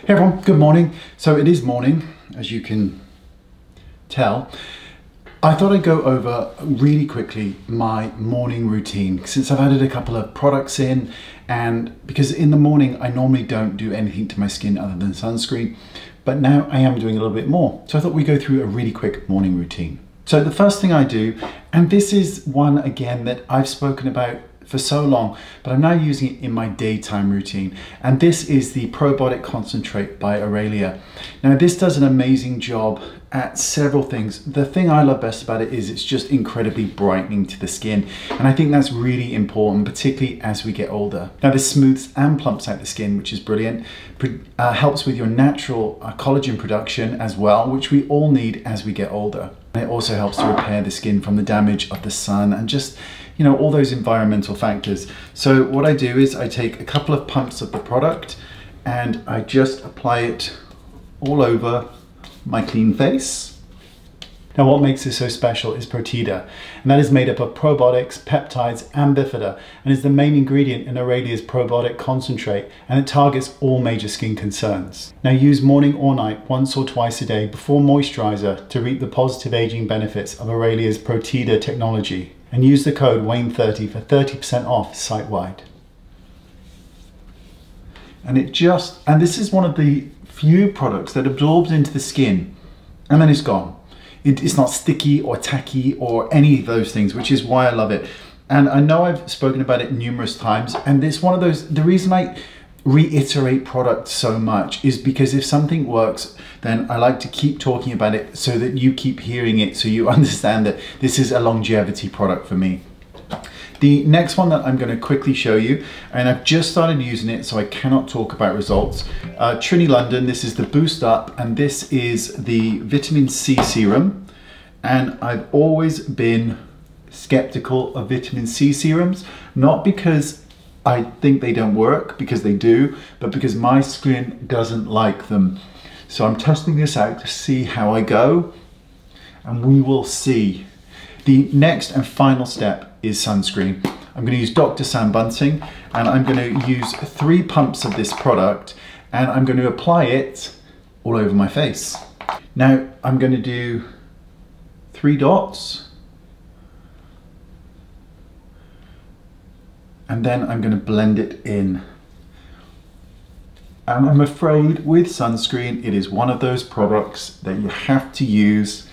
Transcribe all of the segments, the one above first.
Hey everyone, good morning. So it is morning, as you can tell. I thought I'd go over really quickly my morning routine since I've added a couple of products in, and because in the morning I normally don't do anything to my skin other than sunscreen, but now I am doing a little bit more. So I thought we'd go through a really quick morning routine. So the first thing I do, and this is one again that I've spoken about for so long, but I'm now using it in my daytime routine, and this is the Probiotic Concentrate by Aurelia. Now this does an amazing job at several things. The thing I love best about it is it's just incredibly brightening to the skin, and I think that's really important, particularly as we get older. Now this smooths and plumps out the skin, which is brilliant. Helps with your natural collagen production as well, which we all need as we get older. And it also helps to repair the skin from the damage of the sun and just, you know, all those environmental factors. So what I do is I take a couple of pumps of the product and I just apply it all over my clean face. Now what makes this so special is Protida, and that is made up of probiotics, peptides and bifida, and is the main ingredient in Aurelia's Probiotic Concentrate, and it targets all major skin concerns. Now use morning or night, once or twice a day before moisturizer to reap the positive aging benefits of Aurelia's Protida technology, and use the code WAYNE30 for 30% off site-wide. And this is one of the few products that absorbs into the skin and then it's gone. It's not sticky or tacky or any of those things, which is why I love it. And I know I've spoken about it numerous times, and it's one of those, the reason I reiterate products so much is because if something works, then I like to keep talking about it so that you keep hearing it, so you understand that this is a longevity product for me. The next one that I'm going to quickly show you, and I've just started using it so I cannot talk about results. Trini London, this is the Boost Up, and this is the vitamin C serum. And I've always been skeptical of vitamin C serums, not because I think they don't work, because they do, but because my skin doesn't like them. So I'm testing this out to see how I go, and we will see. The next and final step is sunscreen. I'm going to use Dr. Sam Bunting, and I'm going to use 3 pumps of this product, and I'm going to apply it all over my face. Now I'm going to do 3 dots, and then I'm going to blend it in. And I'm afraid with sunscreen, it is one of those products that you have to use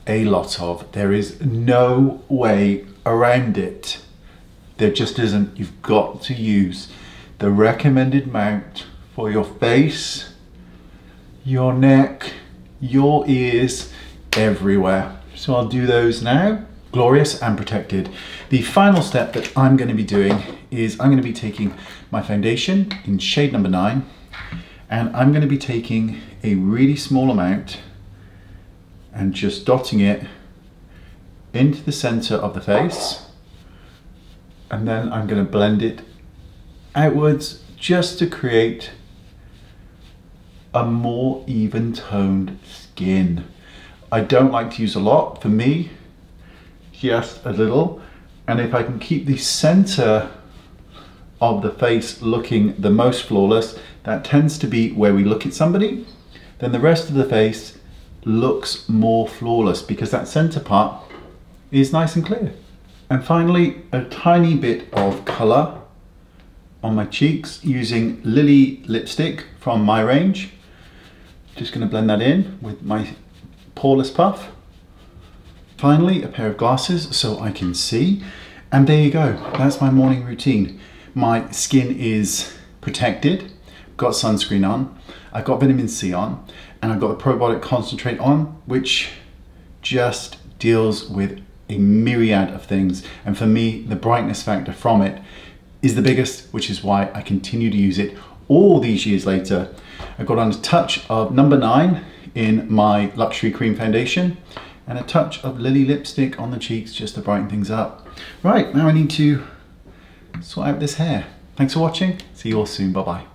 a lot of. There is no way around it. There just isn't. You've got to use the recommended amount for your face, your neck, your ears, everywhere. So I'll do those now. Glorious and protected. The final step that I'm going to be doing is I'm going to be taking my foundation in shade number 9, and I'm going to be taking a really small amount and just dotting it into the center of the face, and then I'm going to blend it outwards just to create a more even toned skin. I don't like to use a lot. For me, just a little, and if I can keep the center of the face looking the most flawless, that tends to be where we look at somebody, then the rest of the face looks more flawless because that center part is nice and clear. And finally, a tiny bit of color on my cheeks using Lily lipstick from my range. Just going to blend that in with my poreless puff. Finally, a pair of glasses so I can see. And there you go. That's my morning routine. My skin is protected. Got sunscreen on. I've got vitamin C on. And I've got the Probiotic Concentrate on, which just deals with a myriad of things. And for me, the brightness factor from it is the biggest, which is why I continue to use it all these years later. I've got on a touch of number 9 in my Luxury Cream Foundation and a touch of Lily lipstick on the cheeks just to brighten things up. Right, now I need to sort out this hair. Thanks for watching. See you all soon. Bye-bye.